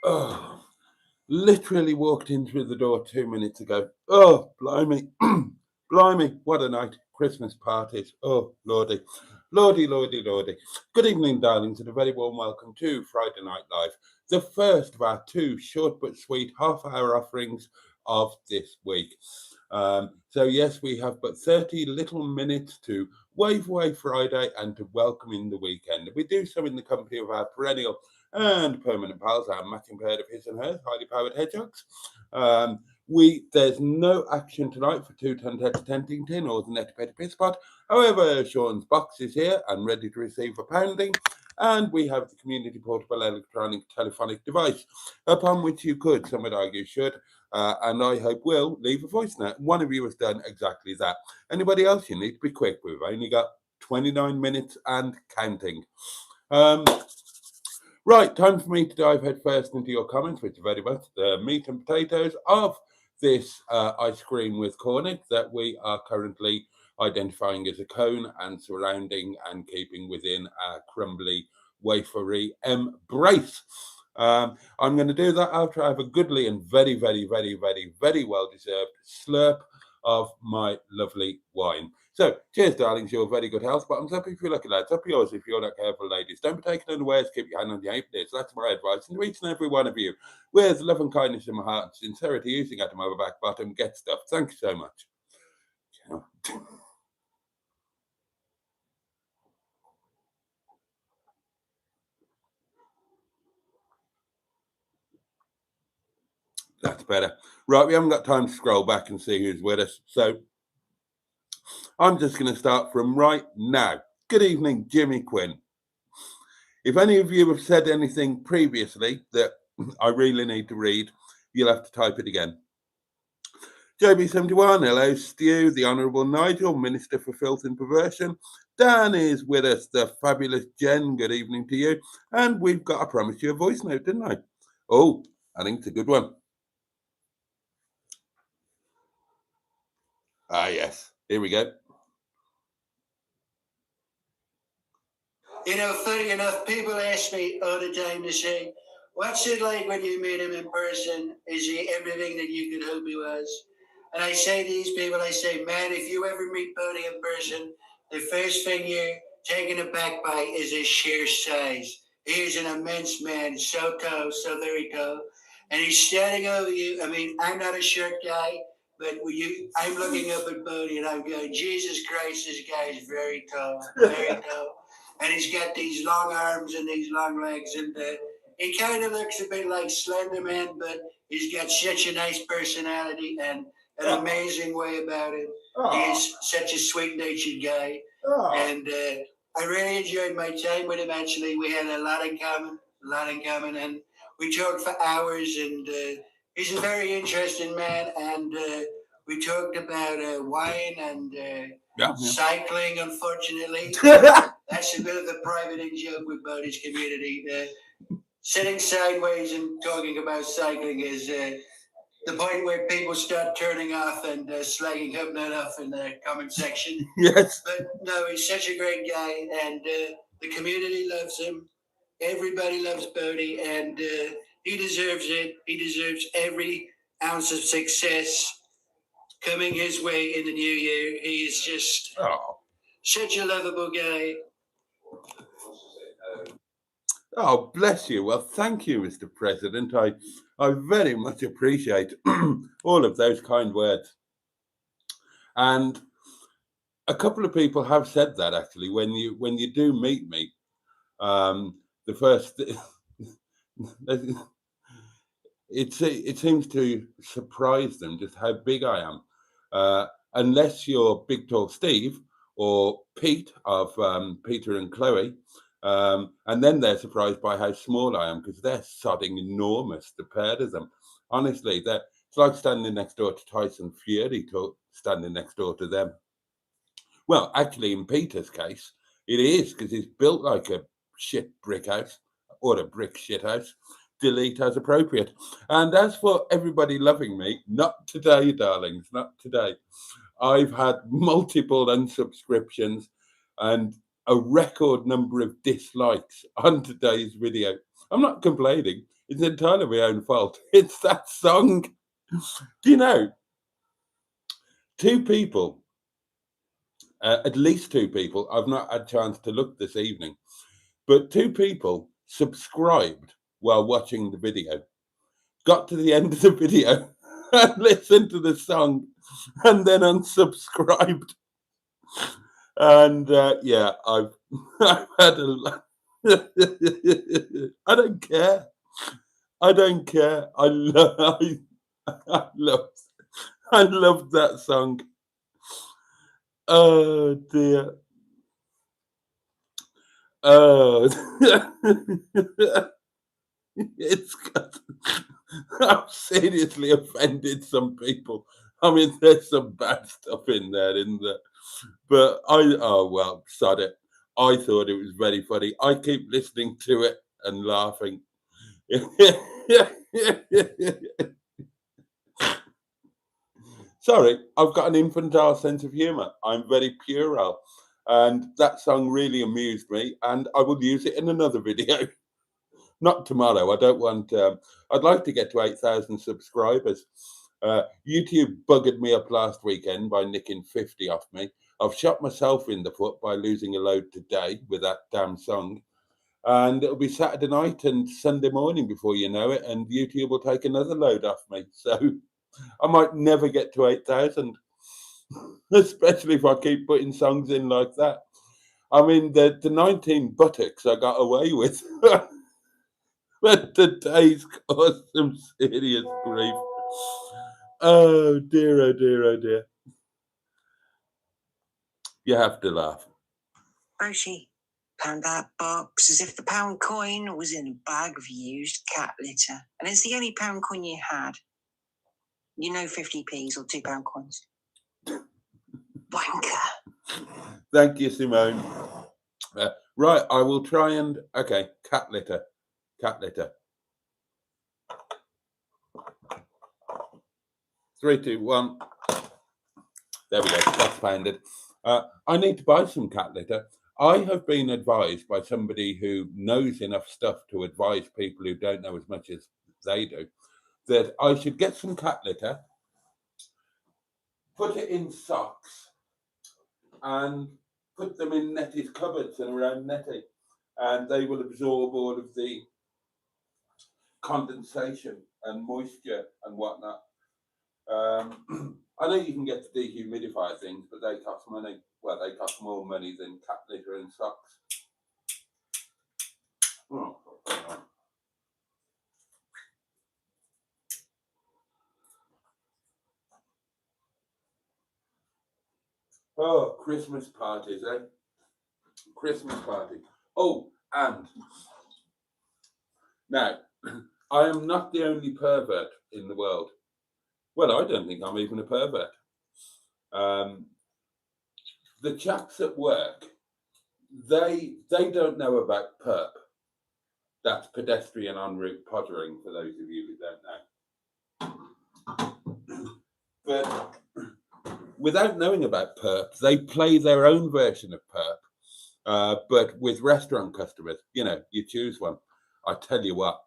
Oh, literally walked in through the door 2 minutes ago. Oh, blimey. Blimey, what a night. Christmas parties. Oh, lordy. Lordy, lordy, lordy. Good evening, darlings, and a very warm welcome to Friday Night Live, the first of our two short but sweet half-hour offerings of this week. So yes, we have but 30 little minutes to wave away Friday and to welcome in the weekend. We do so in the company of our perennial and permanent pals, our matching pair of his and hers, highly powered hedgehogs. There's no action tonight for 2 ton Tentington or the Netty Petty Piss Pot. However, Sean's box is here and ready to receive a pounding. And we have the community portable electronic telephonic device upon which you could, some would argue should, and I hope will, leave a voice note. One of you has done exactly that. Anybody else, you need to be quick. We've only got 29 minutes and counting. Right, time for me to dive headfirst into your comments, which are very much the meat and potatoes of this ice cream with cornet that we are currently identifying as a cone and surrounding and keeping within our crumbly, wafery embrace. I'm going to do that after I have a goodly and very, very, very, very, very well-deserved slurp of my lovely wine. So, cheers, darlings. You're very good health. Bottoms up if you're lucky, lads. Up yours if you're not careful, ladies. Don't be taken unawares. Keep your hand on the apron. That's my advice. And to each and every one of you, with love and kindness in my heart and sincerity, using at my back bottom, get stuff. Thank you so much. That's better. Right, we haven't got time to scroll back and see who's with us. So I'm just going to start from right now. Good evening, Jimmy Quinn. If any of you have said anything previously that I really need to read, you'll have to type it again. JB71, hello, Stu, the Honourable Nigel, Minister for Filth and Perversion. Dan is with us, the fabulous Jen, good evening to you. And we've got, I promised you a voice note, didn't I? Oh, I think it's a good one. Ah, yes, here we go. You know, funny enough, people ask me all the time to say, what's it like when you meet him in person? Is he everything that you could hope he was? And I say to these people, I say, man, if you ever meet Boaty in person, the first thing you're taken aback by is his sheer size. He is an immense man, so tall, so very tall. And he's standing over you. I mean, I'm not a short guy, but I'm looking up at Boaty and I'm going, Jesus Christ, this guy is very tall, very tall. And he's got these long arms and these long legs, and he kind of looks a bit like Slender Man, but he's got such a nice personality and an amazing way about it. He's such a sweet-natured guy, and I really enjoyed my time with him. Actually, we had a lot in common, and we talked for hours. And he's a very interesting man, and we talked about wine and cycling. Unfortunately. That's a bit of a private in-joke with Boaty's community. Sitting sideways and talking about cycling is the point where people start turning off and slagging him off in the comment section. Yes. But no, he's such a great guy, and the community loves him. Everybody loves Boaty, and he deserves it. He deserves every ounce of success coming his way in the new year. He is just such a lovable guy. Oh, bless you. Well, thank you, Mr. President. I very much appreciate all of those kind words. And a couple of people have said that actually when you do meet me, the first it seems to surprise them just how big I am. Unless you're Big Tall Steve or Pete of Peter and Chloe. And then they're surprised by how small I am because they're sodding enormous, the pair of them. Honestly, it's like standing next door to Tyson Fury, standing next door to them. Well, actually, in Peter's case, it is because he's built like a shit brick house or a brick shit house. Delete as appropriate. And as for everybody loving me, not today, darlings, not today. I've had multiple unsubscriptions and a record number of dislikes on today's video. I'm not complaining. It's entirely my own fault. It's that song. Do you know, two people, at least two people, I've not had a chance to look this evening, but two people subscribed while watching the video, got to the end of the video and listened to the song and then unsubscribed. And yeah, I've had a lot. I don't care. I don't care. I love that song. Oh dear. Oh, it's got, I've seriously offended some people. I mean, there's some bad stuff in there, isn't there? But oh well, sod it. I thought it was very funny. I keep listening to it and laughing. Sorry, I've got an infantile sense of humour. I'm very puerile. And that song really amused me, and I will use it in another video. Not tomorrow. I don't want. I'd like to get to 8,000 subscribers. YouTube buggered me up last weekend by nicking 50 off me. I've shot myself in the foot by losing a load today with that damn song. And it'll be Saturday night and Sunday morning before you know it, and YouTube will take another load off me. So I might never get to 8,000, especially if I keep putting songs in like that. I mean, the 19 buttocks I got away with. But today's caused some serious grief. Oh dear, oh dear, oh dear. You have to laugh. Boaty found that box as if the pound coin was in a bag of used cat litter. And it's the only pound coin you had. You know 50p's or £2 coins. Wanker. Thank you, Simone. Right, I will try and... Okay, cat litter. Cat litter. 3, 2, 1. There we go. That's pounded. I need to buy some cat litter. I have been advised by somebody who knows enough stuff to advise people who don't know as much as they do that I should get some cat litter, put it in socks, and put them in Netty's cupboards and around Netty, and they will absorb all of the condensation and moisture and whatnot. I know you can get the dehumidifier things, but they cost money. Well, they cost more money than cat litter and socks. Oh, Christmas parties, eh? Christmas party. Oh, and now, I am not the only pervert in the world. Well, I don't think I'm even a pervert. The chaps at work, they don't know about perp. That's pedestrian en route pottering, for those of you who don't know. But without knowing about perp, they play their own version of perp, but with restaurant customers. You know, you choose one. I tell you what,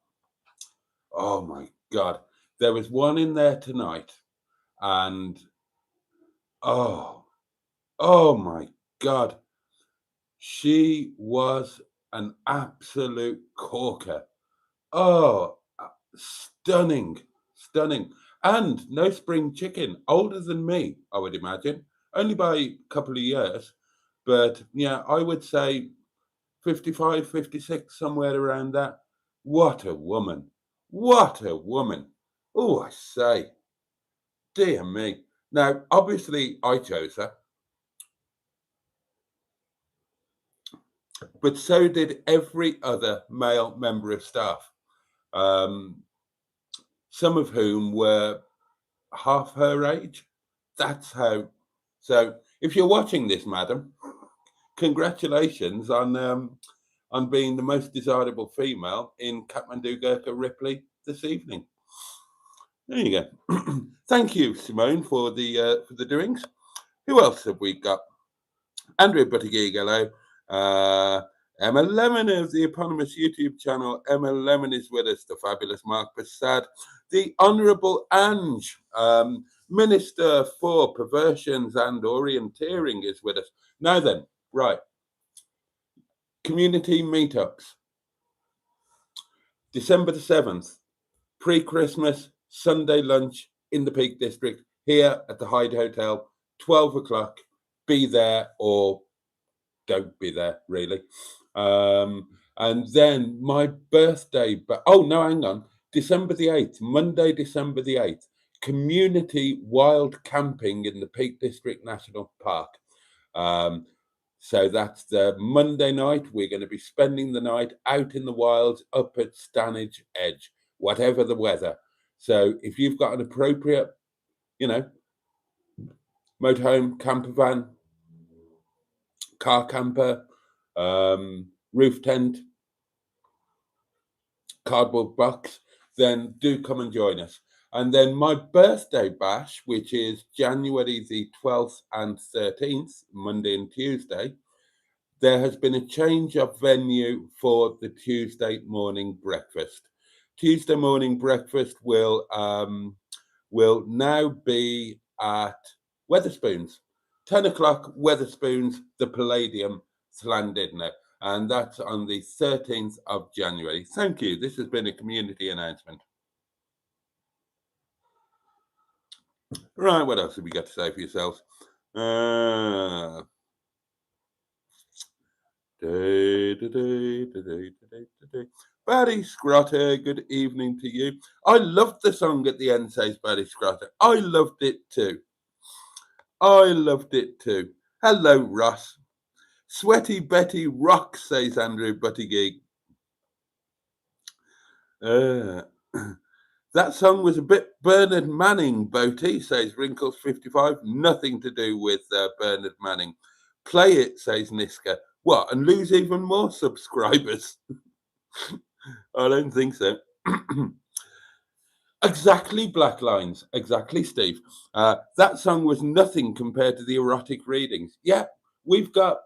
oh my God, there was one in there tonight, and oh my God, she was an absolute corker. Oh, stunning. And no spring chicken, older than me, I would imagine, only by a couple of years. But yeah, I would say 55, 56, somewhere around that. What a woman. What a woman. Oh, I say, dear me. Now, obviously, I chose her, but so did every other male member of staff, some of whom were half her age. That's how. So, if you're watching this, madam, congratulations on being the most desirable female in Kathmandu Gurkha Ripley this evening. There you go. Thank you, Simone, for the doings. Who else have we got? Andrew Buttigieg, hello. Emma Lemon of the eponymous YouTube channel. Emma Lemon is with us. The fabulous Mark Bassad. The Honourable Ange, Minister for Perversions and Orienteering, is with us. Now then, right. Community meetups. December the 7th, pre-Christmas, Sunday lunch in the Peak District, here at the Hyde Hotel, 12 o'clock. Be there or don't be there, really. And then my birthday, but oh no, hang on. December the 8th, Monday, December the 8th, community wild camping in the Peak District National Park. So that's the Monday night. We're going to be spending the night out in the wilds up at Stanage Edge, whatever the weather. So if you've got an appropriate, motorhome, camper van, car camper, roof tent, cardboard box, then do come and join us. And then my birthday bash, which is January the 12th and 13th, Monday and Tuesday, there has been a change of venue for the Tuesday morning breakfast. Tuesday morning breakfast will now be at Wetherspoons. 10 o'clock, Wetherspoons, the Palladium, Llandudno. And that's on the 13th of January. Thank you. This has been a community announcement. Right, what else have we got to say for yourselves? Barry Scrotter, good evening to you. I loved the song at the end, says Barry Scrotter. I loved it too. Hello, Ross. Sweaty Betty rocks, says Andrew Buttigieg. That song was a bit Bernard Manning, Boaty, says Wrinkles55. Nothing to do with Bernard Manning. Play it, says Niska. What, and lose even more subscribers? I don't think so. Exactly, Black Lines. Exactly, Steve. That song was nothing compared to the erotic readings. Yeah, we've got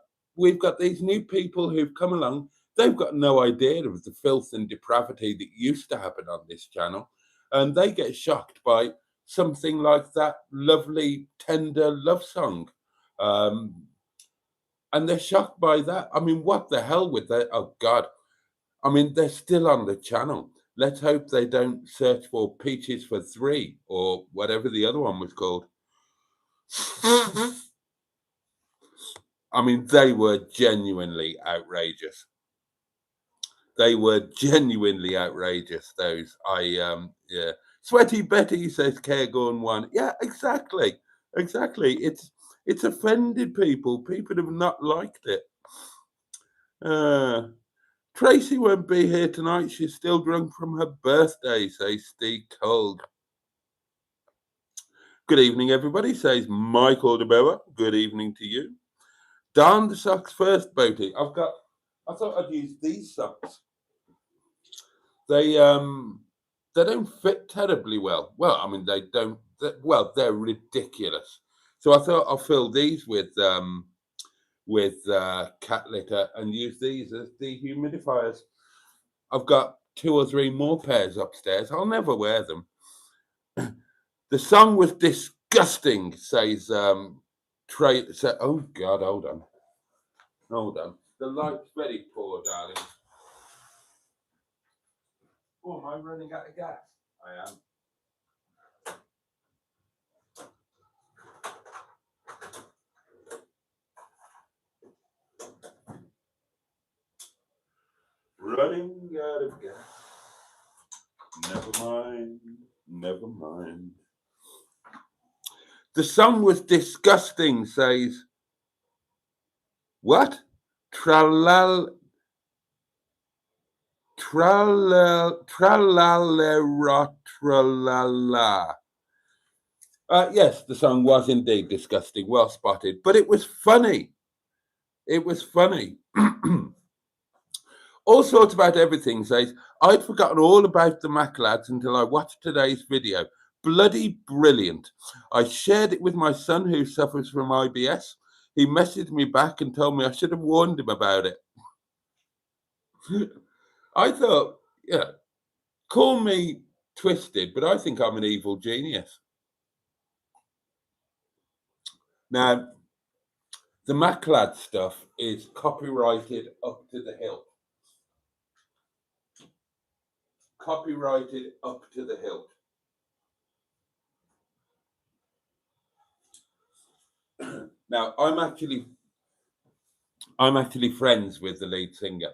these new people who've come along. They've got no idea of the filth and depravity that used to happen on this channel. And they get shocked by something like that lovely, tender love song. And they're shocked by that. I mean, what the hell with that? Oh, God. I mean, they're still on the channel. Let's hope they don't search for Peaches for 3 or whatever the other one was called. I mean, they were genuinely outrageous. Those. Yeah. Sweaty Betty, says Cairgorn 1. Yeah, exactly. It's offended people. People have not liked it. Tracy won't be here tonight. She's still drunk from her birthday, says Steve Colg. Good evening, everybody, says Michael DeBoer. Good evening to you. Darn the socks first, Boaty. I thought I'd use these socks. They don't fit terribly well. Well, I mean, they don't. They're ridiculous. So I thought I'll fill these with cat litter and use these as dehumidifiers. I've got 2 or 3 more pairs upstairs. I'll never wear them. The song was disgusting, says Trey. Oh God, hold on. The light's very poor, darling. Oh, am I running out of gas? I am. Running out of gas. Never mind. The song was disgusting, says what? Tralalera. Yes, the song was indeed disgusting. Well spotted, but it was funny. All sorts about everything, says, I'd forgotten all about the Mac lads until I watched today's video. Bloody brilliant. I shared it with my son who suffers from IBS. he messaged me back and told me I should have warned him about it. I thought, yeah, call me twisted, but I think I'm an evil genius. Now, the Maclad stuff is copyrighted up to the hilt. Copyrighted up to the hilt. Now, I'm actually friends with the lead singer,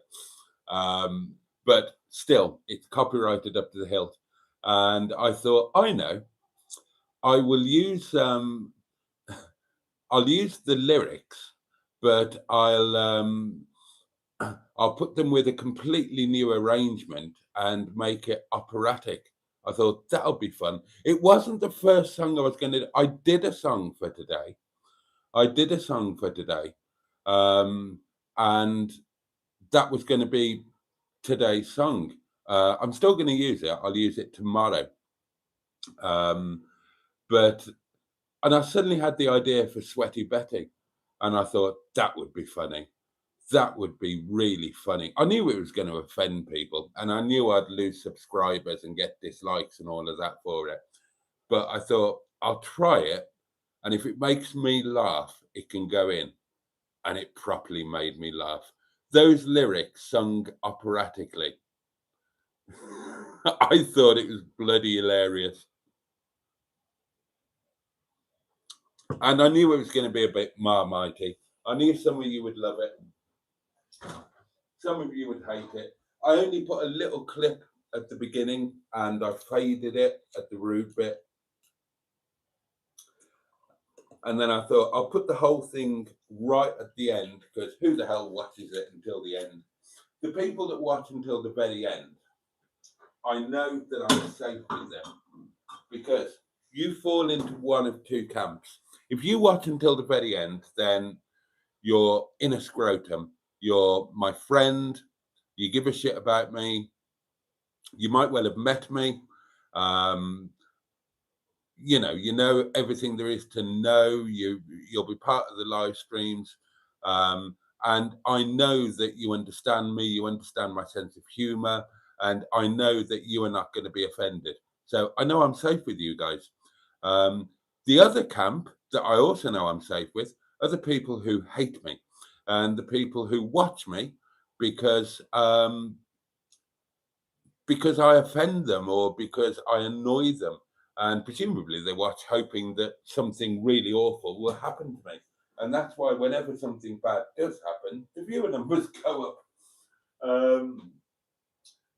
but still, it's copyrighted up to the hilt. And I thought, I know, I will use I'll use the lyrics, but I'll put them with a completely new arrangement and make it operatic. I thought that'll be fun. It wasn't the first song I was going to do. I did a song for today. And that was going to be today's song. I'm still going to use it. I'll use it tomorrow. And I suddenly had the idea for Sweaty Betty, and I thought that would be funny. That would be really funny. I knew it was going to offend people, and I knew I'd lose subscribers and get dislikes and all of that for it. But I thought I'll try it, and if it makes me laugh, it can go in. And it properly made me laugh. Those lyrics sung operatically. I thought it was bloody hilarious. And I knew it was going to be a bit marmitey. I knew some of you would love it. Some of you would hate it. I only put a little clip at the beginning and I faded it at the rude bit. And then I thought I'll put the whole thing right at the end, because who the hell watches it until the end? The people that watch until the very end, I know that I'm safe with them, because you fall into one of two camps. If you watch until the very end, then you're in a scrotum. You're my friend. You give a shit about me. You might well have met me. You know everything there is to know. You'll be part of the live streams. And I know that you understand me. You understand my sense of humor. And I know that you are not going to be offended. So I know I'm safe with you guys. The other camp that I also know I'm safe with are the people who hate me, and the people who watch me because I offend them or because I annoy them. And presumably they watch hoping that something really awful will happen to me. And that's why whenever something bad does happen, the viewer numbers go up.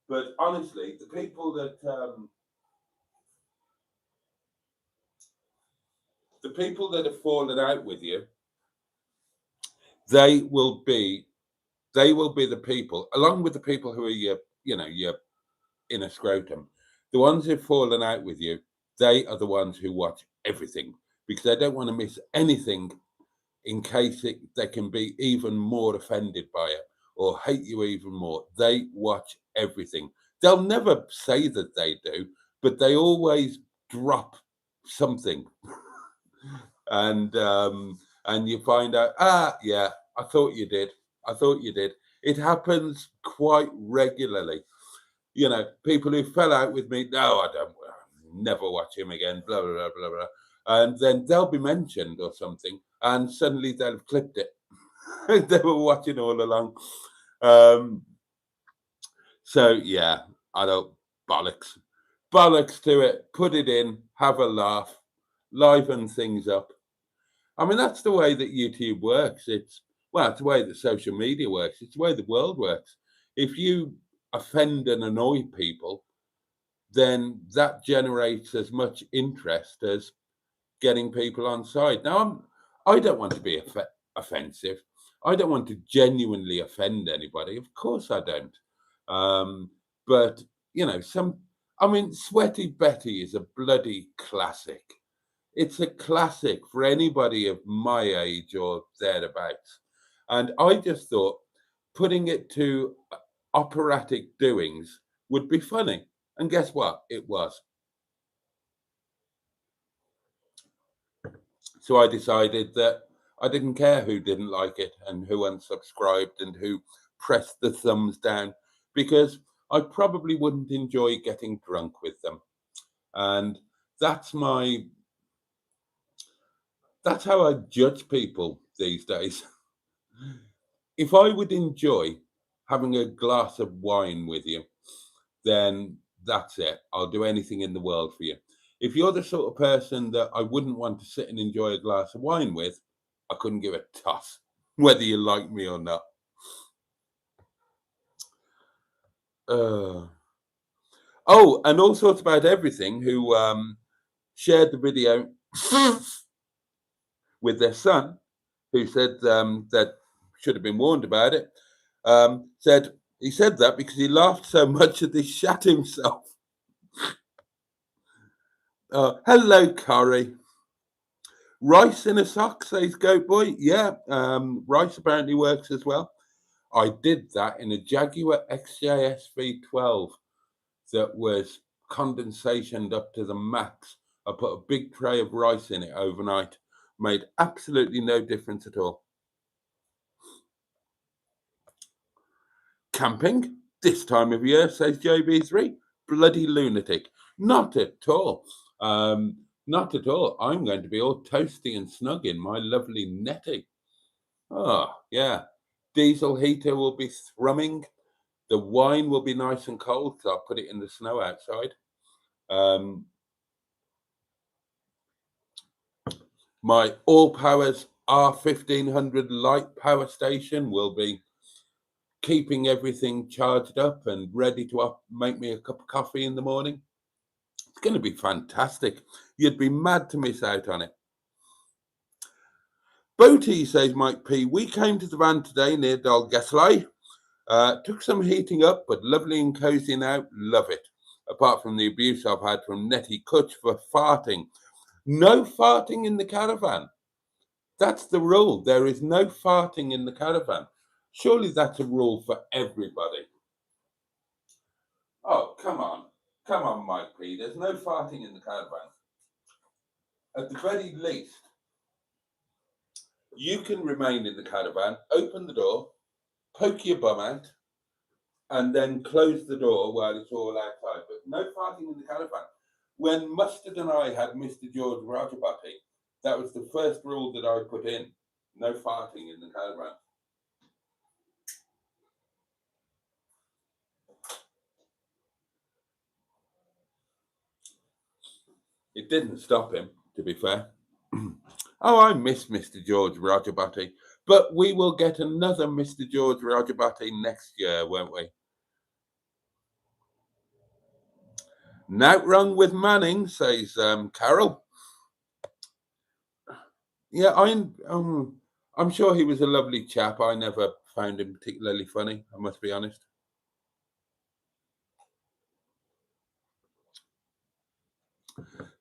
But honestly, the people that have fallen out with you, they will be the people, along with the people who are your inner scrotum. The ones who've fallen out with you, they are the ones who watch everything, because they don't want to miss anything in case they can be even more offended by it or hate you even more. They watch everything. They'll never say that they do, but they always drop something. And you find out, yeah, I thought you did. It happens quite regularly. People who fell out with me, no, I don't, never watch him again, blah, blah, blah, blah, blah. And then they'll be mentioned or something, and suddenly they'll have clipped it. They were watching all along. So, yeah, I don't, bollocks to it, put it in, have a laugh, liven things up. I mean, that's the way that YouTube works. It's the way that social media works. It's the way the world works. If you offend and annoy people, then that generates as much interest as getting people on side. Now, I don't want to be offensive. I don't want to genuinely offend anybody. Of course I don't. But, Sweaty Betty is a bloody classic. It's a classic for anybody of my age or thereabouts. And I just thought putting it to operatic doings would be funny. And guess what? It was. So I decided that I didn't care who didn't like it and who unsubscribed and who pressed the thumbs down, because I probably wouldn't enjoy getting drunk with them. And that's how I judge people these days. If I would enjoy having a glass of wine with you, then that's it. I'll do anything in the world for you. If you're the sort of person that I wouldn't want to sit and enjoy a glass of wine with, I couldn't give a toss whether you like me or not. Oh, and all sorts about everything who shared the video with their son, who said that should have been warned about it. Said he said that because he laughed so much that he shat himself. Hello, Corrie. Rice in a sock, says Goat Boy. Yeah, rice apparently works as well. I did that in a Jaguar XJS V12 that was condensationed up to the max. I put a big tray of rice in it overnight. Made absolutely no difference at all. Camping this time of year, says JB3. Bloody lunatic. Not at all. Not at all. I'm going to be all toasty and snug in my lovely Netty. Oh, yeah. Diesel heater will be thrumming. The wine will be nice and cold, so I'll put it in the snow outside. My All Powers R1500 light power station will be keeping everything charged up and ready to make me a cup of coffee in the morning. It's going to be fantastic. You'd be mad to miss out on it. Boaty, says Mike P. We came to the van today near Dalgesley. Took some heating up, but lovely and cozy now. Love it. Apart from the abuse I've had from Netty Kutch for farting. No farting in the caravan. That's the rule. There is no farting in the caravan. Surely that's a rule for everybody. Oh, come on. Come on, Mike P. There's no farting in the caravan. At the very least, you can remain in the caravan, open the door, poke your bum out, and then close the door while it's all outside. But no farting in the caravan. When Mustard and I had Mr. George Rajabati, that was the first rule that I put in. No farting in the caravan. It didn't stop him, to be fair. Oh, I miss Mr. George Rajabati. But we will get another Mr. George Rajabati next year, won't we? Not wrong with Manning, says Carol. Yeah, I'm sure he was a lovely chap. I never found him particularly funny, I must be honest.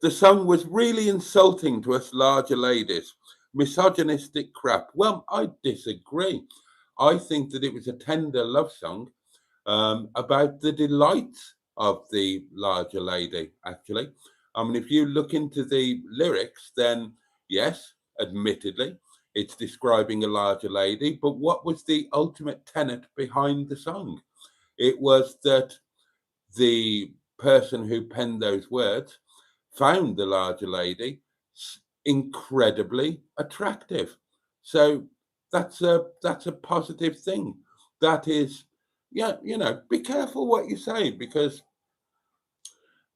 The song was really insulting to us larger ladies. Misogynistic crap. Well, I disagree. I think that it was a tender love song about the delights of the larger lady, actually. I mean, if you look into the lyrics, then yes, admittedly, it's describing a larger lady. But what was the ultimate tenet behind the song? It was that the person who penned those words found the larger lady incredibly attractive. So that's a positive thing. That is, yeah, be careful what you say, because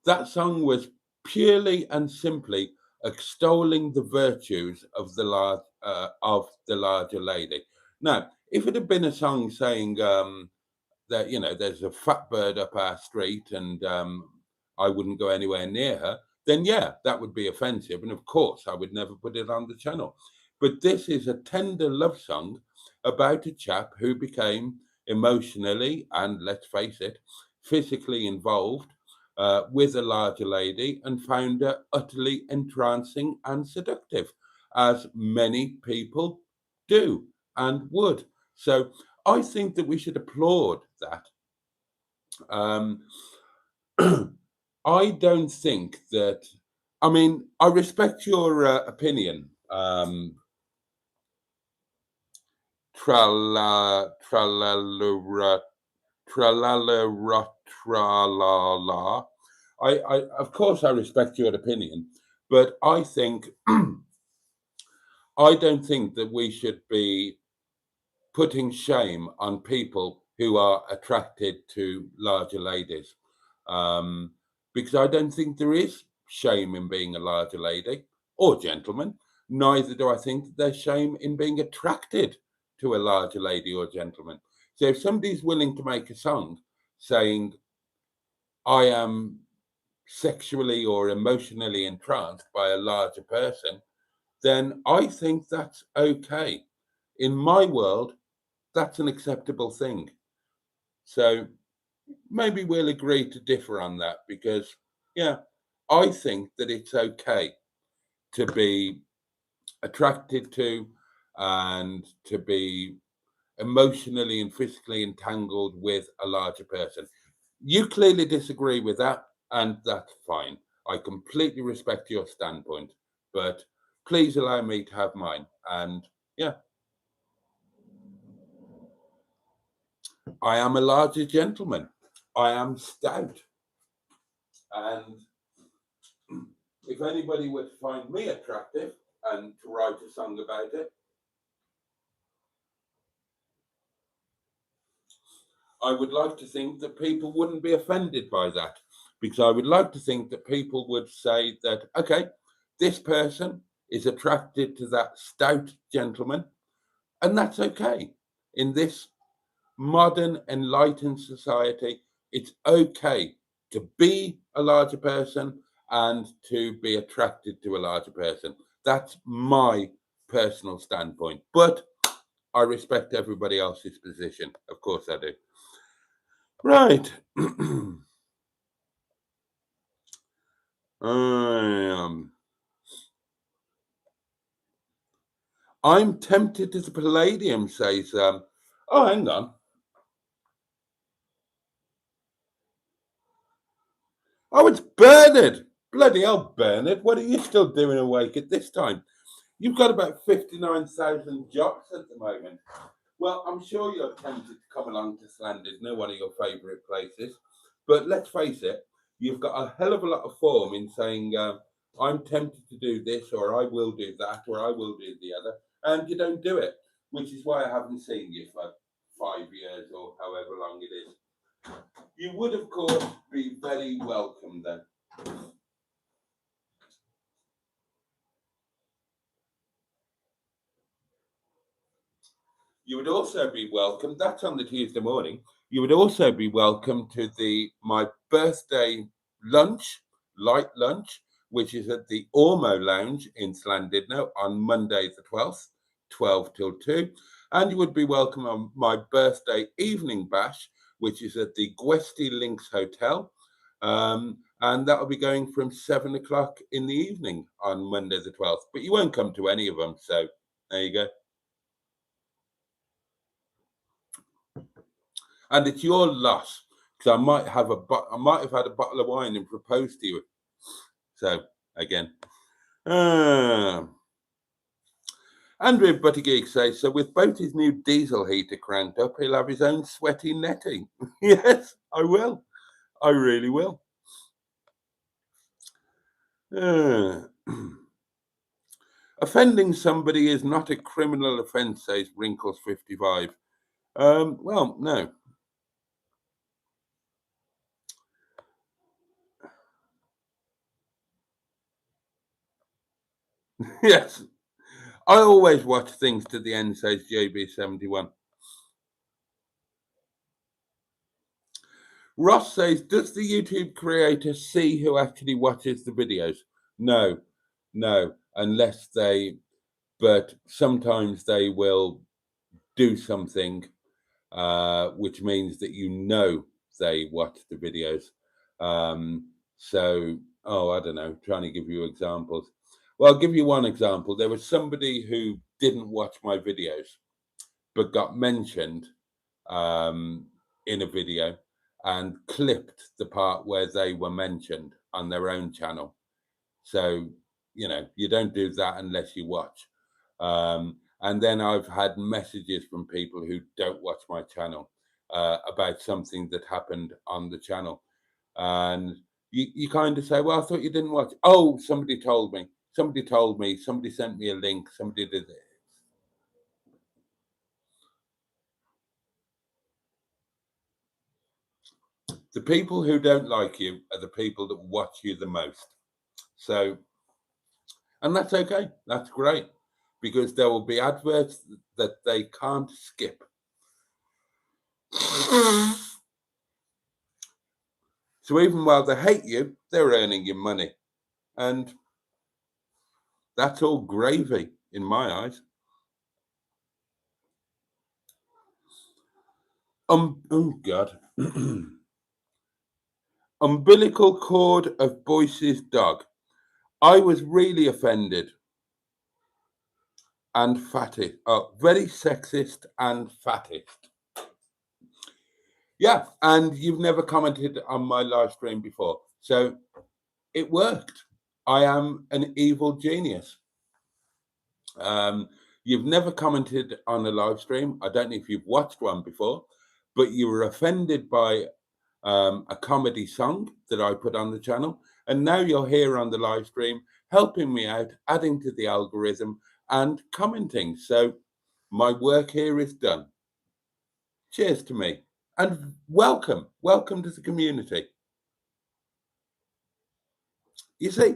that song was purely and simply extolling the virtues of the larger lady. Now, if it had been a song saying that there's a fat bird up our street and I wouldn't go anywhere near her, then yeah, that would be offensive, and of course I would never put it on the channel. But this is a tender love song about a chap who became emotionally and, let's face it, physically involved with a larger lady and found her utterly entrancing and seductive, as many people do and would. So I think that we should applaud that. I don't think that, I mean, I respect your opinion, tralala, tralala, tralala, tralala. I, of course, I respect your opinion, but I think I don't think that we should be putting shame on people who are attracted to larger ladies, because I don't think there is shame in being a larger lady or gentleman. Neither do I think that there's shame in being attracted to a larger lady or gentleman. So if somebody's willing to make a song saying, I am sexually or emotionally entranced by a larger person, then I think that's okay. In my world, that's an acceptable thing. So maybe we'll agree to differ on that, because, yeah, I think that it's okay to be attracted to and to be emotionally and physically entangled with a larger person. You clearly disagree with that, and that's fine. I completely respect your standpoint, but please allow me to have mine. And yeah, I am a larger gentleman. I am stout. And if anybody were to find me attractive and to write a song about it, I would like to think that people wouldn't be offended by that, because I would like to think that people would say that, okay, this person is attracted to that stout gentleman, and that's okay. In this modern, enlightened society, it's okay to be a larger person and to be attracted to a larger person. That's my personal standpoint. But I respect everybody else's position. Of course I do. Right. I'm tempted to the Palladium, says, oh, hang on. Oh, it's Bernard. Bloody hell, Bernard. What are you still doing awake at this time? You've got about 59,000 jobs at the moment. Well, I'm sure you're tempted to come along to Llandudno, one of your favourite places. But let's face it, you've got a hell of a lot of form in saying, I'm tempted to do this, or I will do that, or I will do the other. And you don't do it, which is why I haven't seen you for 5 years or however long it is. You would, of course, be very welcome then. You would also be welcome, that's on the Tuesday morning, you would also be welcome to my birthday lunch, light lunch, which is at the Ormo Lounge in Llandudno on Monday the 12th, 12 till 2. And you would be welcome on my birthday evening bash, which is at the Gwesty Links Hotel. And that will be going from 7 o'clock in the evening on Monday the 12th. But you won't come to any of them, so there you go. And it's your loss, because I might have had a bottle of wine and proposed to you. So again, Andrew Buttigieg says, so with Boaty's new diesel heater cranked up, he'll have his own sweaty netty. Yes, I will. I really will. Offending somebody is not a criminal offence, says Wrinkles55. Well, no. Yes. I always watch things to the end, says JB71. Ross says, does the YouTube creator see who actually watches the videos? No, unless but sometimes they will do something which means that they watch the videos. I don't know, trying to give you examples. Well, I'll give you one example. There was somebody who didn't watch my videos, but got mentioned in a video and clipped the part where they were mentioned on their own channel. So, you don't do that unless you watch. And And then I've had messages from people who don't watch my channel about something that happened on the channel. And you kind of say, well, I thought you didn't watch. Oh, somebody told me. Somebody told me. Somebody sent me a link. Somebody did it. The people who don't like you are the people that watch you the most. So, and that's okay. That's great, because there will be adverts that they can't skip. So even while they hate you, they're earning you money. And that's all gravy in my eyes. Oh God. Umbilical cord of Boyce's dog. I was really offended and fattest. Oh, very sexist and fattest. Yeah, and you've never commented on my live stream before. So it worked. I am an evil genius. You've never commented on a live stream. I don't know if you've watched one before, but you were offended by a comedy song that I put on the channel. And now you're here on the live stream, helping me out, adding to the algorithm and commenting. So my work here is done. Cheers to me. And welcome to the community. You see,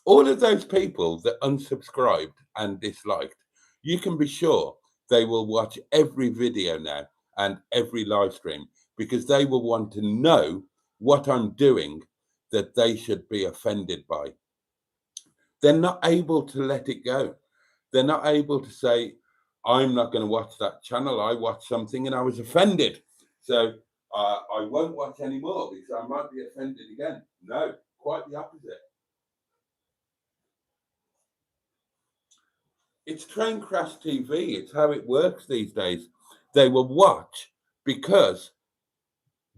all of those people that unsubscribed and disliked, you can be sure they will watch every video now and every live stream, because they will want to know what I'm doing that they should be offended by. They're not able to let it go. They're not able to say, I'm not going to watch that channel. I watched something and I was offended. So I won't watch anymore because I might be offended again. No, quite the opposite. It's train crash TV. It's how it works these days. They will watch because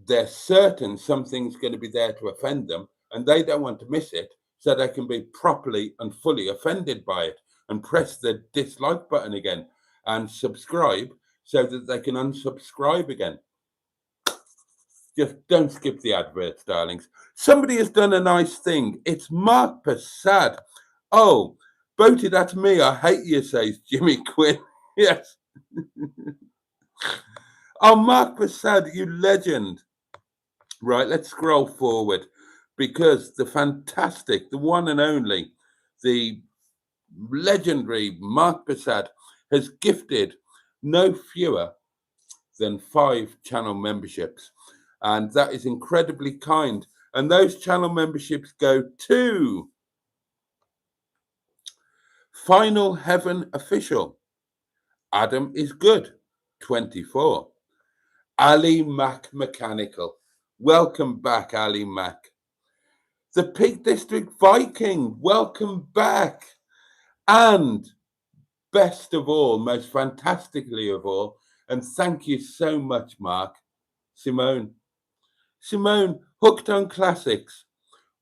they're certain something's going to be there to offend them and they don't want to miss it, so they can be properly and fully offended by it and press the dislike button again and subscribe so that they can unsubscribe again. Just don't skip the adverts, darlings. Somebody has done a nice thing. It's Mark Passad. Oh, Boaty, that's me. I hate you, says Jimmy Quinn. Yes. Oh, Mark Passad, you legend. Right, let's scroll forward, because the fantastic, the one and only, the legendary Mark Passad has gifted no fewer than 5 channel memberships. And that is incredibly kind. And those channel memberships go to Final Heaven Official, Adam is Good, 24, Ali Mac Mechanical. Welcome back, Ali Mac. The Peak District Viking, welcome back. And best of all, most fantastically of all, and thank you so much, Mark, Simone. Simone, Hooked on Classics,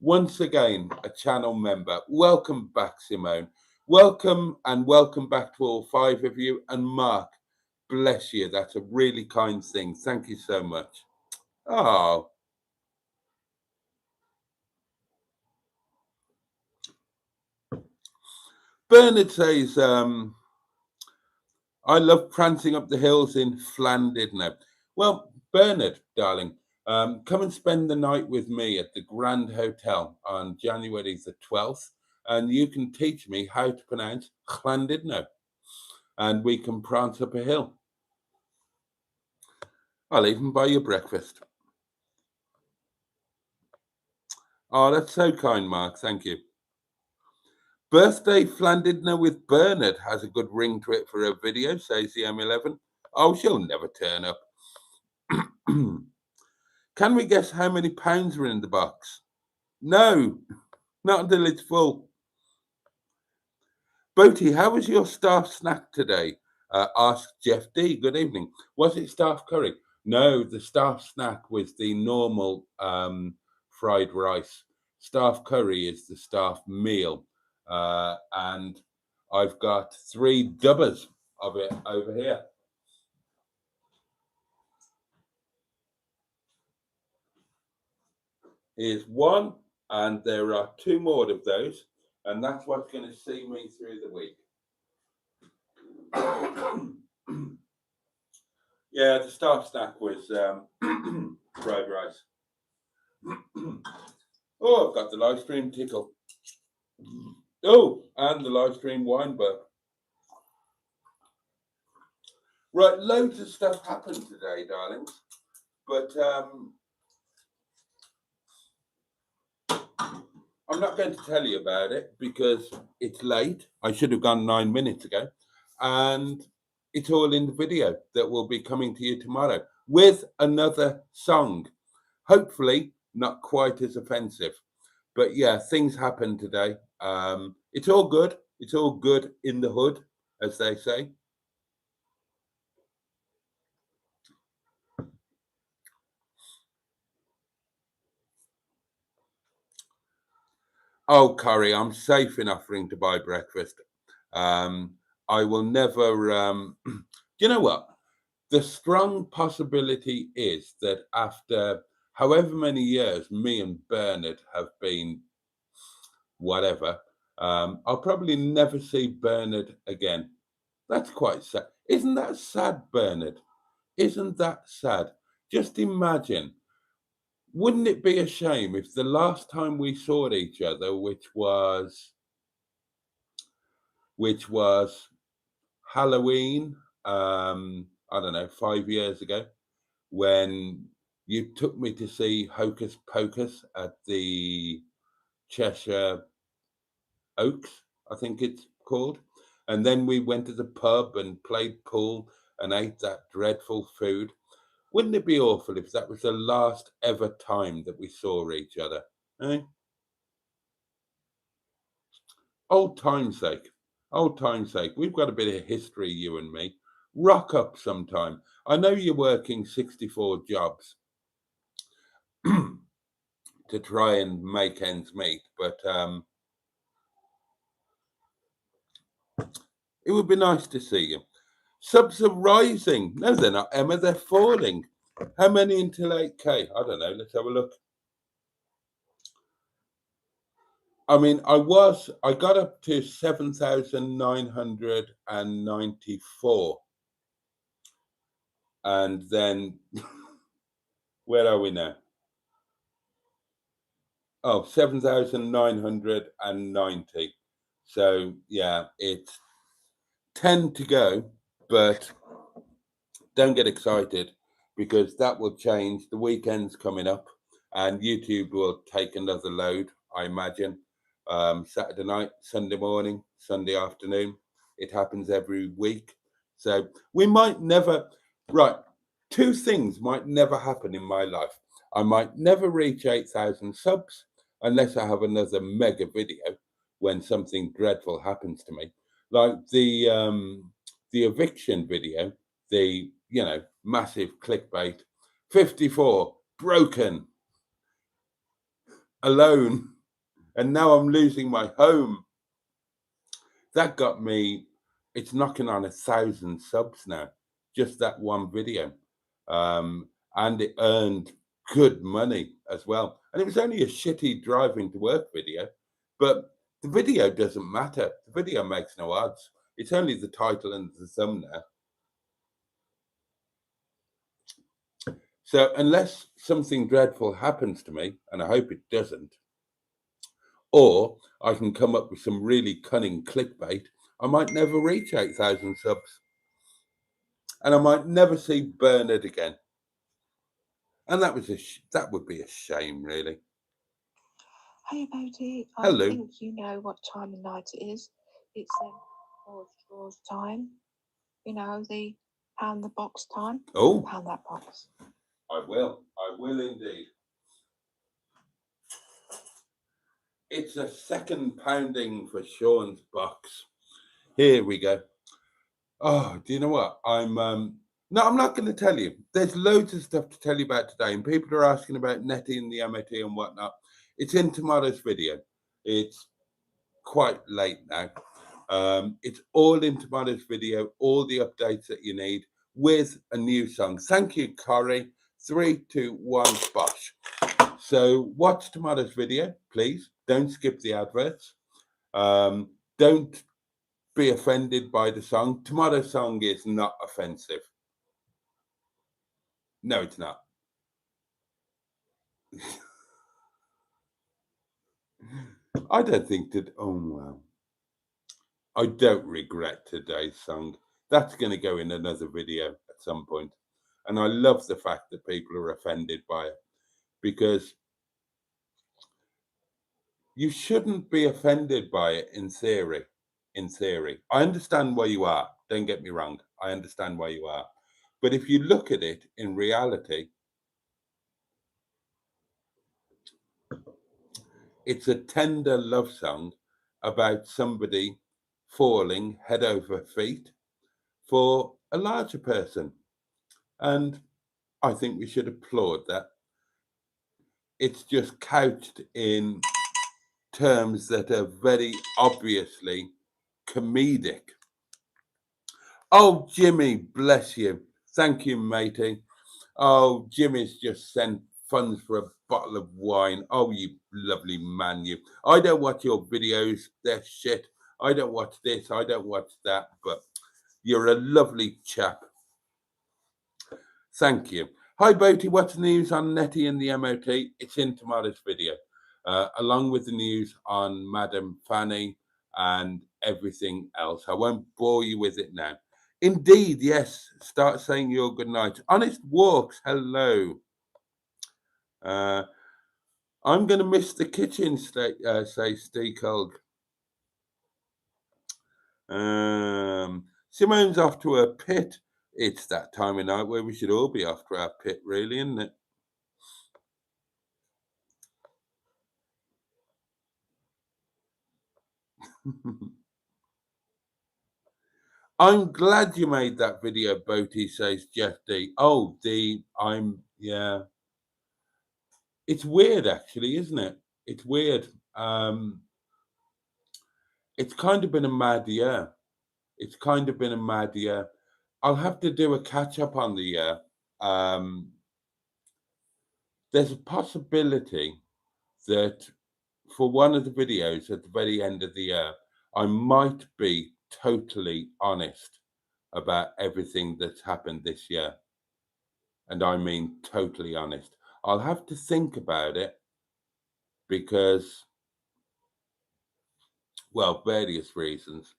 once again, a channel member. Welcome back, Simone. Welcome, and welcome back to all 5 of you. And Mark, bless you. That's a really kind thing. Thank you so much. Oh. Bernard says, I love prancing up the hills in Llandudno. Well, Bernard, darling, come and spend the night with me at the Grand Hotel on January the 12th, and you can teach me how to pronounce Llandudno, and we can prance up a hill. I'll even buy you breakfast. Oh, that's so kind, Mark. Thank you. Birthday Llandudno with Bernard has a good ring to it for a video, says the M11. Oh, she'll never turn up. Can we guess how many pounds are in the box? No, not until it's full. Boaty, how was your staff snack today? Asked Jeff D. Good evening. Was it staff curry? No, the staff snack was the normal fried rice. Staff curry is the staff meal. And I've got 3 dubbers of it over here. Here's one, and there are 2 more of those, and that's what's going to see me through the week. Yeah, the start snack was fried rice. Oh, I've got the live stream tickle. Oh, and the live stream wine burp. Right, loads of stuff happened today, darlings. But I'm not going to tell you about it because it's late. I should have gone 9 minutes ago. And it's all in the video that will be coming to you tomorrow with another song. Hopefully not quite as offensive. But yeah, things happened today. It's all good. It's all good in the hood, as they say. Oh, Corrie, I'm safe in offering to buy breakfast. I will never. You know what? The strong possibility is that after however many years me and Bernard have been whatever, I'll probably never see Bernard again. That's quite sad. Isn't that sad, Bernard? Isn't that sad? Just imagine. Wouldn't it be a shame if the last time we saw each other, which was Halloween, I don't know, 5 years ago, when you took me to see Hocus Pocus at the Cheshire Oaks, I think it's called. And then we went to the pub and played pool and ate that dreadful food. Wouldn't it be awful if that was the last ever time that we saw each other? Eh? Old time's sake. Old time's sake. We've got a bit of history, you and me. Rock up sometime. I know you're working 64 jobs to try and make ends meet, but it would be nice to see you. Subs are rising. No, they're not, Emma. They're falling. How many until 8K? I don't know. Let's have a look. I mean, I got up to 7,994. And then, where are we now? Oh, 7,990. So, yeah, it's 10 to go, but don't get excited because that will change. The weekend's coming up and YouTube will take another load, I imagine. Saturday night, Sunday morning, Sunday afternoon. It happens every week. So we might never, right, 2 things might never happen in my life. I might never reach 8,000 subs unless I have another mega video when something dreadful happens to me. Like the eviction video, the, you know, massive clickbait, 54, broken, alone, and now I'm losing my home. That got me, it's knocking on 1,000 subs now, just that one video. And it earned good money as well. And it was only a shitty driving to work video, but the video doesn't matter. The video makes no odds. It's only the title and the thumbnail. So unless something dreadful happens to me, and I hope it doesn't, or I can come up with some really cunning clickbait, I might never reach 8,000 subs. And I might never see Bernard again. And that would be a shame, really. Hey, Boaty. Hello. I think you know what time of night it is. It's fourth drawers time. You know, the pound the box time. Oh, Pound that box. I will indeed. It's a second pounding for Sean's box. Here we go. Oh, do you know what? No, I'm not going to tell you. There's loads of stuff to tell you about today, and people are asking about NETTY and the MOT and whatnot. It's in tomorrow's video. It's quite late now. It's all in tomorrow's video, all the updates that you need with a new song. Thank you, Corey. 3, 2, 1, bosh. So watch tomorrow's video, please. Don't skip the adverts. Don't be offended by the song. Tomorrow's song is not offensive. No, it's not. I don't think that. Oh, wow. I don't regret today's song. That's going to go in another video at some point. And I love the fact that people are offended by it, because you shouldn't be offended by it in theory. In theory, I understand why you are. Don't get me wrong. I understand why you are. But if you look at it in reality, it's a tender love song about somebody falling head over feet for a larger person. And I think we should applaud that. It's just couched in terms that are very obviously comedic. Oh, Jimmy, bless you. Thank you, matey. Oh, Jimmy's just sent funds for a bottle of wine. Oh, you lovely man, you. I don't watch your videos. They're shit. I don't watch this. I don't watch that. But you're a lovely chap. Thank you. Hi, Boaty. What's the news on Netty and the MOT? It's in tomorrow's video, along with the news on Madam Fanny and everything else. I won't bore you with it now. Indeed, yes. Start saying your good night. Honest Walks, hello. I'm going to miss the kitchen, say Steve Colg. Simone's off to her pit. It's that time of night where we should all be off to our pit, really, isn't it? I'm glad you made that video, Boaty, says Jeff D. Oh, yeah. It's weird, actually, isn't it? It's weird. It's kind of been a mad year. It's kind of been a mad year. I'll have to do a catch up on the year. There's a possibility that for one of the videos at the very end of the year, I might be totally honest about everything that's happened this year. And I mean totally honest. I'll have to think about it because, well, various reasons,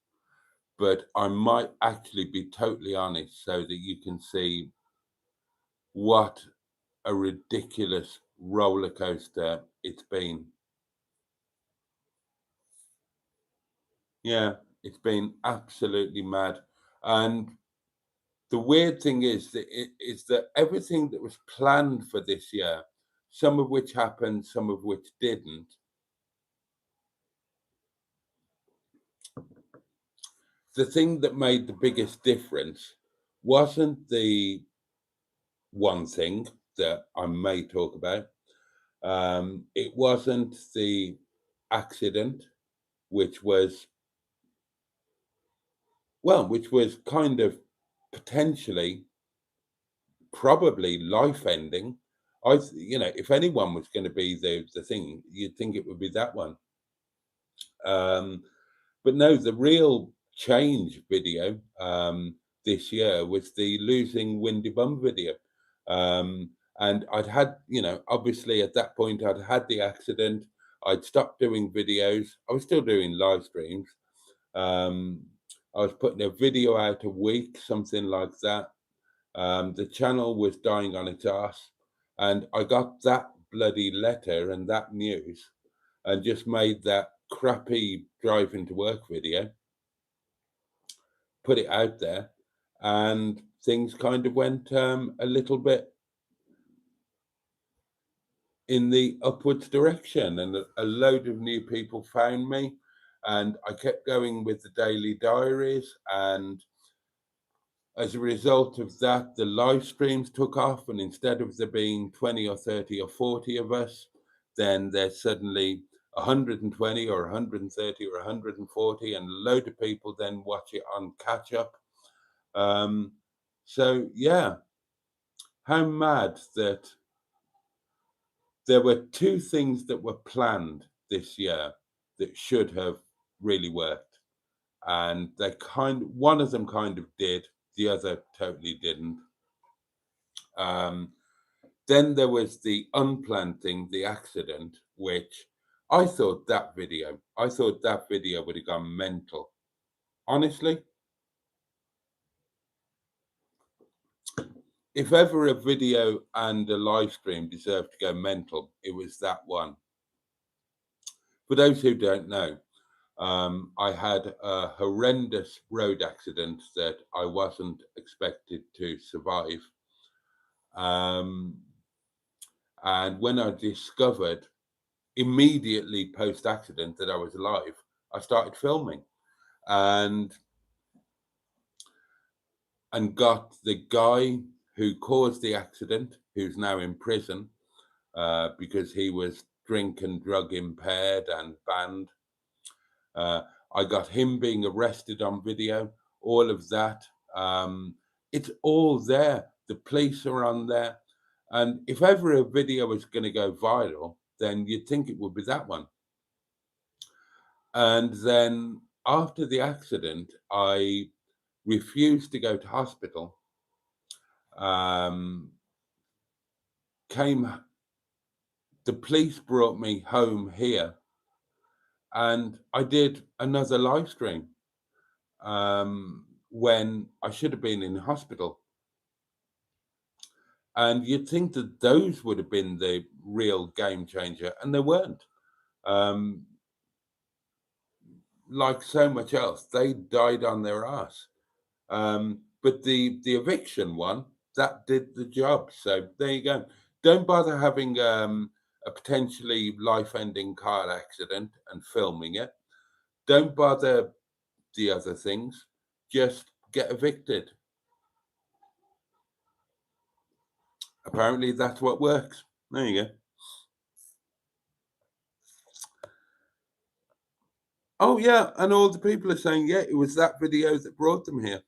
but I might actually be totally honest so that you can see what a ridiculous roller coaster it's been. Yeah, it's been absolutely mad. And the weird thing is that everything that was planned for this year, some of which happened, some of which didn't, the thing that made the biggest difference wasn't the one thing that I may talk about. It wasn't the accident, which was kind of potentially, probably life-ending. If anyone was going to be the thing, you'd think it would be that one. But no, the real change video this year was the losing Windy Bum video. And I'd had, obviously at that point I'd had the accident. I'd stopped doing videos. I was still doing live streams. I was putting a video out a week, something like that. The channel was dying on its ass, and I got that bloody letter and that news and just made that crappy driving to work video, put it out there, and things kind of went a little bit in the upwards direction, and a load of new people found me, and I kept going with the daily diaries, and as a result of that, the live streams took off, and instead of there being 20 or 30 or 40 of us, then there's suddenly 120 or 130 or 140, and a load of people then watch it on catch up. So yeah, how mad that there were two things that were planned this year that should have really worked, and they one of them kind of did, the other totally didn't. Then there was the unplanned thing, the accident, which I thought that video would have gone mental. Honestly, if ever a video and a live stream deserved to go mental, it was that one. For those who don't know, I had a horrendous road accident that I wasn't expected to survive. And when I discovered immediately post-accident that I was alive, I started filming and got the guy who caused the accident, who's now in prison because he was drink and drug impaired and banned. I got him being arrested on video, all of that. It's all there. The police are on there. And if ever a video was going to go viral, then you'd think it would be that one. And then after the accident, I refused to go to hospital. The police brought me home here, and I did another live stream when I should have been in hospital. And you'd think that those would have been the real game changer, and they weren't. Like so much else, they died on their ass. But the eviction one, that did the job. So there you go. Don't bother having a potentially life-ending car accident and filming it. Don't bother the other things. Just get evicted. Apparently that's what works. There you go. Oh yeah, and all the people are saying, yeah, it was that video that brought them here.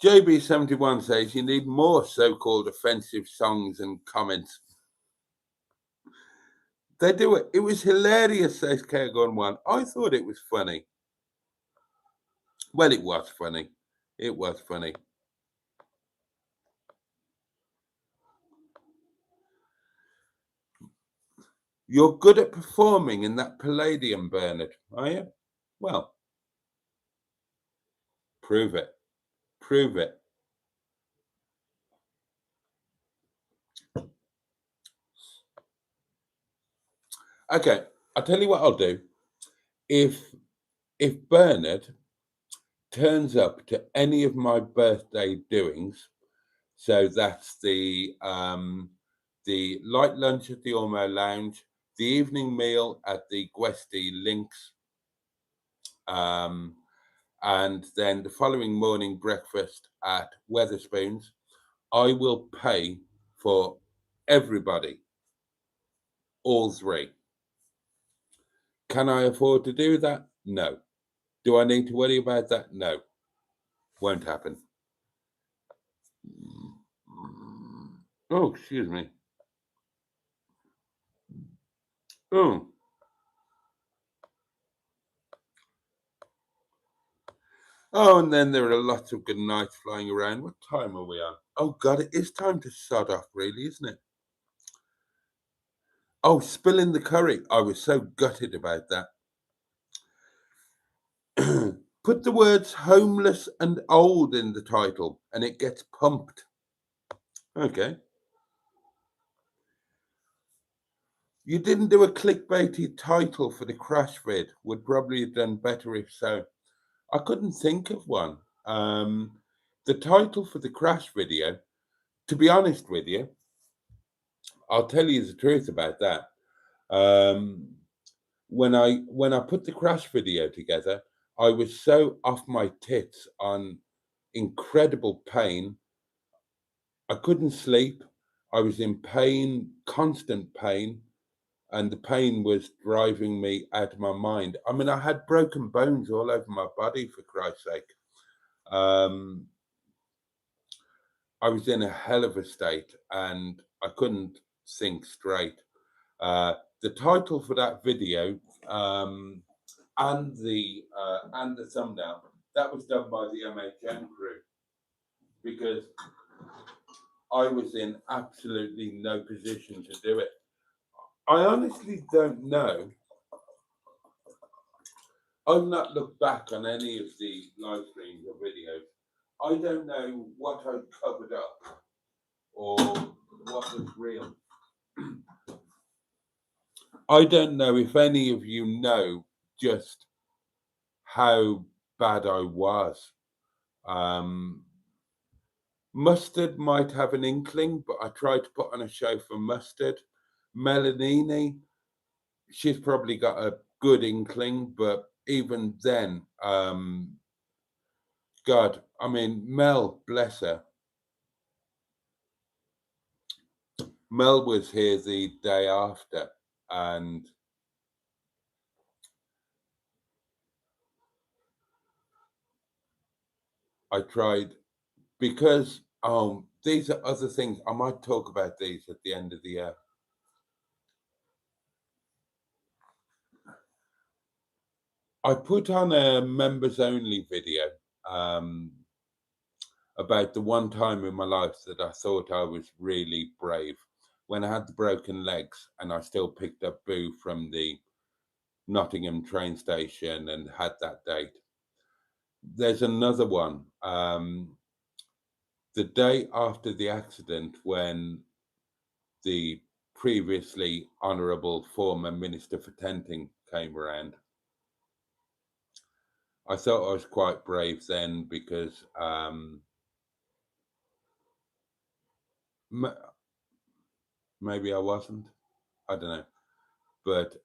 JB71 says you need more so-called offensive songs and comments. They do it. It was hilarious, says Kergon1. I thought it was funny. Well, it was funny. It was funny. You're good at performing in that Palladium, Bernard, are you? Well, prove it. Prove it. Okay, I'll tell you what I'll do. If Bernard turns up to any of my birthday doings, so that's the light lunch at the Ormo Lounge, the evening meal at the Gwesty Links, and then the following morning breakfast at Weatherspoons, I will pay for everybody, all three. Can I afford to do that? No. Do I need to worry about that? No. Won't happen. Oh, excuse me. Oh. Oh, and then there are lots of good nights flying around. What time are we on? Oh, God, it is time to sod off, really, isn't it? Oh, spilling the curry. I was so gutted about that. Put the words homeless and old in the title and it gets pumped. Okay. You didn't do a clickbaity title for the crash vid. Would probably have done better if so. I couldn't think of one. The title for the crash video, to be honest with you, I'll tell you the truth about that. When I put the crash video together, I was so off my tits on incredible pain. I couldn't sleep. I was in pain, constant pain, and the pain was driving me out of my mind. I mean, I had broken bones all over my body, for Christ's sake. I was in a hell of a state and I couldn't think straight. The title for that video and the thumbnail, that was done by the MHM crew, because I was in absolutely no position to do it. I honestly don't know. I've not looked back on any of the live streams or videos. I don't know what I covered up or what was real. I don't know if any of you know just how bad I was. Mustard might have an inkling, but I tried to put on a show for Mustard. MELANIE, she's probably got a good inkling, but even then, God, I mean, Mel, bless her. Mel was here the day after, and I tried, because these are other things. I might talk about these at the end of the year. I put on a members only video about the one time in my life that I thought I was really brave, when I had the broken legs and I still picked up Boo from the Nottingham train station and had that date. There's another one, the day after the accident, when the previously Honourable former Minister for Tenting came around. I thought I was quite brave then, because maybe I wasn't, I don't know, but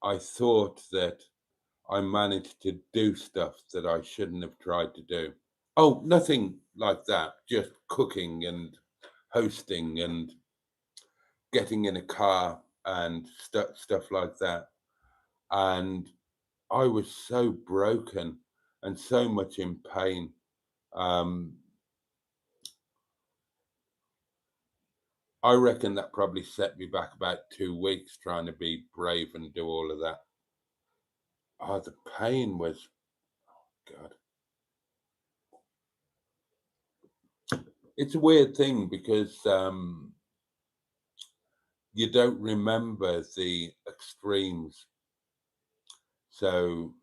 I thought that I managed to do stuff that I shouldn't have tried to do. Oh, nothing like that, just cooking and hosting and getting in a car and stuff like that. And I was so broken and so much in pain. I reckon that probably set me back about 2 weeks trying to be brave and do all of that. Oh, the pain was, God. It's a weird thing, because you don't remember the extremes. So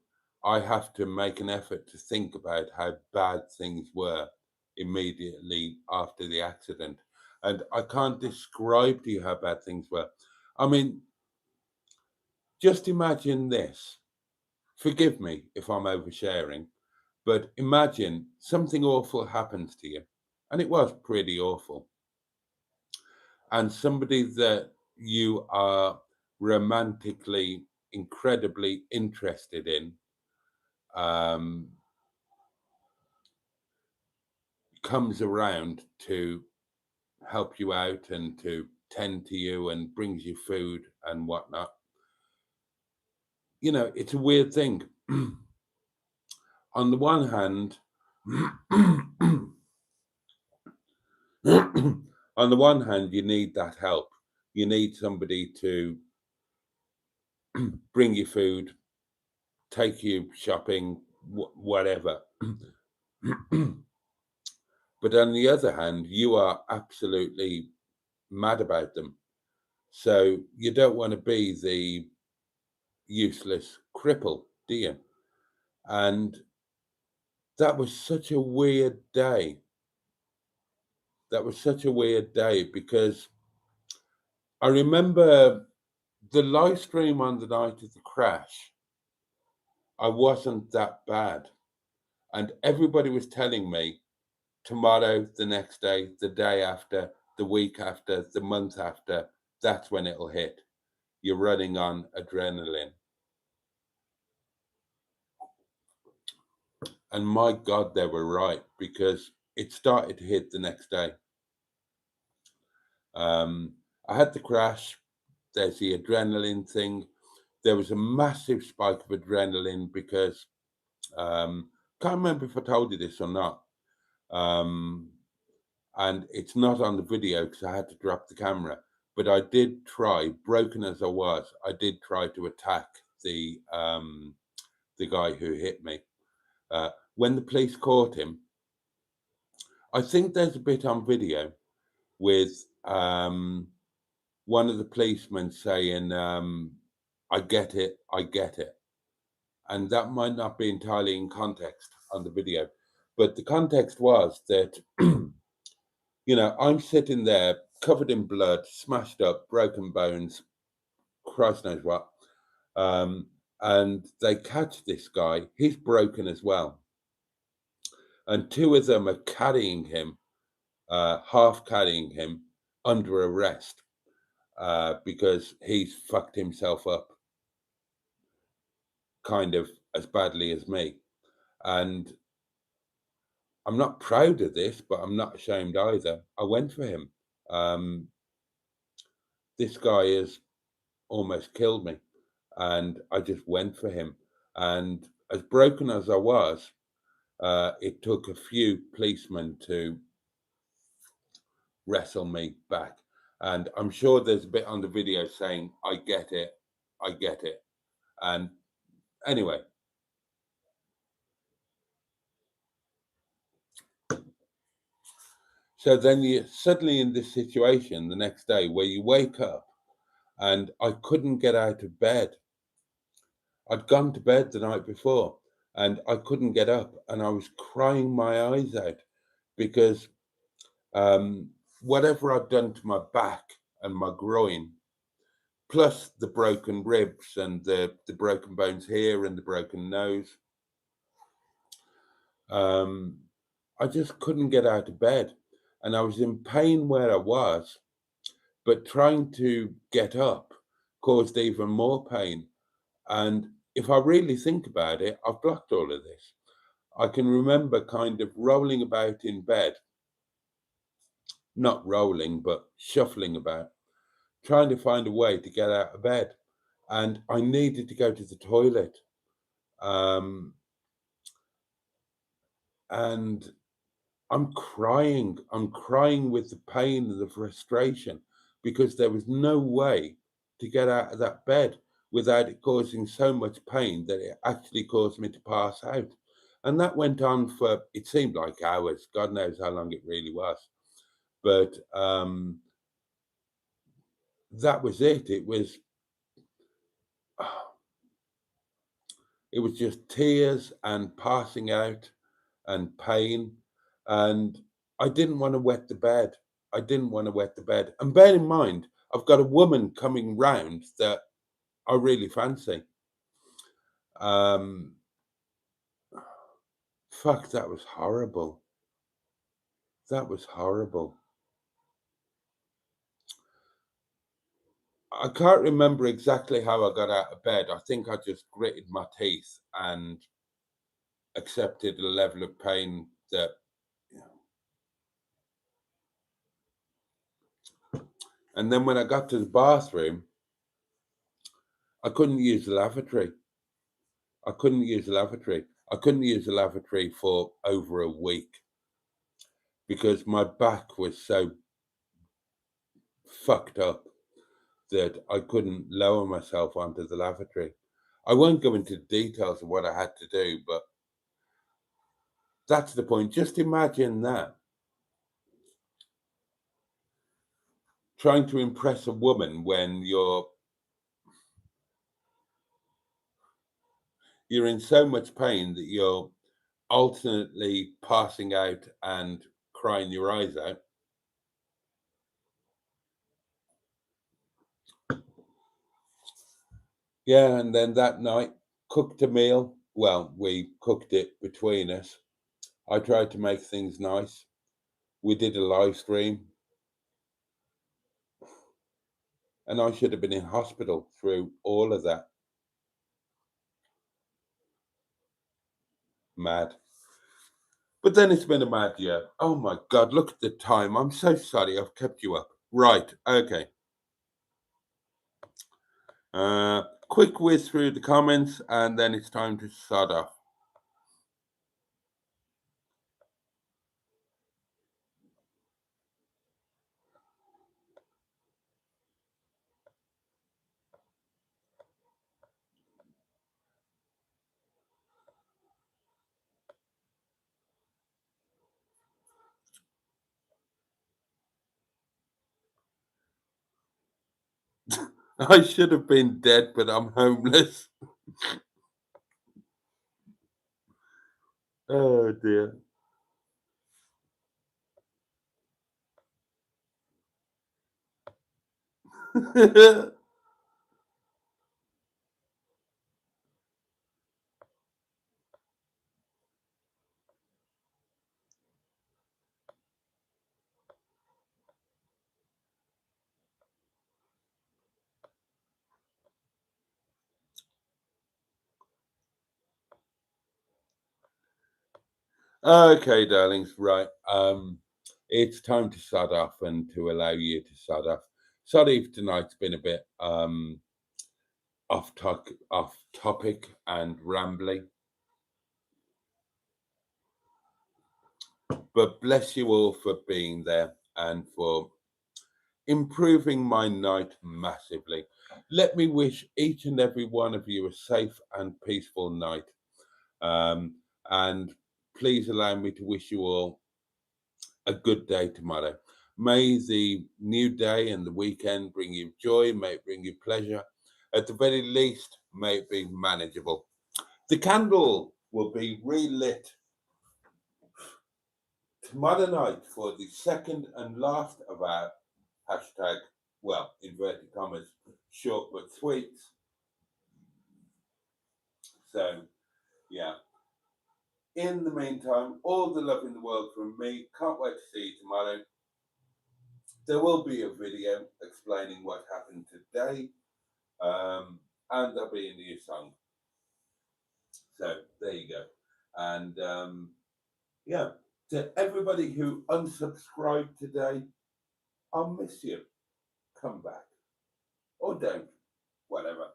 I have to make an effort to think about how bad things were immediately after the accident. And I can't describe to you how bad things were. I mean, just imagine this. Forgive me if I'm oversharing, but imagine something awful happens to you. And it was pretty awful. And somebody that you are romantically incredibly interested in comes around to help you out and to tend to you and brings you food and whatnot. You know, it's a weird thing. On the one hand, on the one hand, you need that help. You need somebody to bring you food, take you shopping, whatever. But on the other hand, you are absolutely mad about them. So you don't want to be the useless cripple, do you? And that was such a weird day. That was such a weird day, because I remember the live stream on the night of the crash. I wasn't that bad. And everybody was telling me tomorrow, the next day, the day after, the week after, the month after, that's when it'll hit. You're running on adrenaline. And my God, they were right, because it started to hit the next day. I had the crash. There's the adrenaline thing. There was a massive spike of adrenaline because can't remember if I told you this or not. And it's not on the video because I had to drop the camera. But I did try, broken as I was, I did try to attack the guy who hit me. When the police caught him, I think there's a bit on video with one of the policemen saying, I get it, I get it. And that might not be entirely in context on the video. But the context was that, you know, I'm sitting there covered in blood, smashed up, broken bones, Christ knows what. And they catch this guy. He's broken as well. And two of them are carrying him, half carrying him under arrest because he's fucked himself up kind of as badly as me. And I'm not proud of this, but I'm not ashamed either. I went for him. This guy has almost killed me, and I just went for him. And as broken as I was, it took a few policemen to wrestle me back. And I'm sure there's a bit on the video saying, I get it, I get it. And anyway, so then you're suddenly in this situation the next day where you wake up and I couldn't get out of bed. I'd gone to bed the night before and I couldn't get up, and I was crying my eyes out because whatever I'd done to my back and my groin, plus the broken ribs and the broken bones here and the broken nose, I just couldn't get out of bed. And I was in pain where I was, but trying to get up caused even more pain. And if I really think about it, I've blocked all of this. I can remember kind of rolling about in bed, not rolling, but shuffling about, trying to find a way to get out of bed. And I needed to go to the toilet. And I'm crying with the pain and the frustration because there was no way to get out of that bed without it causing so much pain that it actually caused me to pass out. And that went on for, it seemed like hours. God knows how long it really was. But that was it. It was just tears and passing out and pain. And I didn't want to wet the bed. I didn't want to wet the bed. And bear in mind, I've got a woman coming round that I really fancy. Fuck, that was horrible. That was horrible. I can't remember exactly how I got out of bed. I think I just gritted my teeth and accepted a level of pain that, and then when I got to the bathroom, I couldn't use the lavatory. I couldn't use the lavatory. I couldn't use the lavatory for over a week because my back was so fucked up that I couldn't lower myself onto the lavatory. I won't go into details of what I had to do, but that's the point. Just imagine that. Trying to impress a woman when you're in so much pain that you're alternately passing out and crying your eyes out. Yeah, and then that night, cooked a meal. Well, we cooked it between us. I tried to make things nice. We did a live stream. And I should have been in hospital through all of that. Mad. But then it's been a mad year. Oh my God, look at the time. I'm so sorry I've kept you up. Right, okay. Quick whiz through the comments and then it's time to sod off. I should have been dead, but I'm homeless. Oh dear. Okay, darlings, right. It's time to sod off and to allow you to sod off. Sorry if tonight's been a bit off topic and rambly. But bless you all for being there and for improving my night massively. Let me wish each and every one of you a safe and peaceful night. And please allow me to wish you all a good day tomorrow. May the new day and the weekend bring you joy, may it bring you pleasure. At the very least, may it be manageable. The candle will be relit tomorrow night for the second and last of our hashtag, well, inverted commas, short but sweets. So, yeah. In the meantime, all the love in the world from me. Can't wait to see you tomorrow. There will be a video explaining what happened today, and there'll be a new song. So there you go. And yeah, to everybody who unsubscribed today, I'll miss you. Come back. Or don't. Whatever.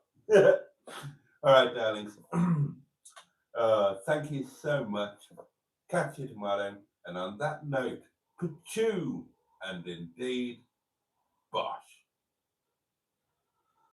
All right, darlings. Thank you so much. Catch you tomorrow. And on that note, ka-choo, and indeed, bosh.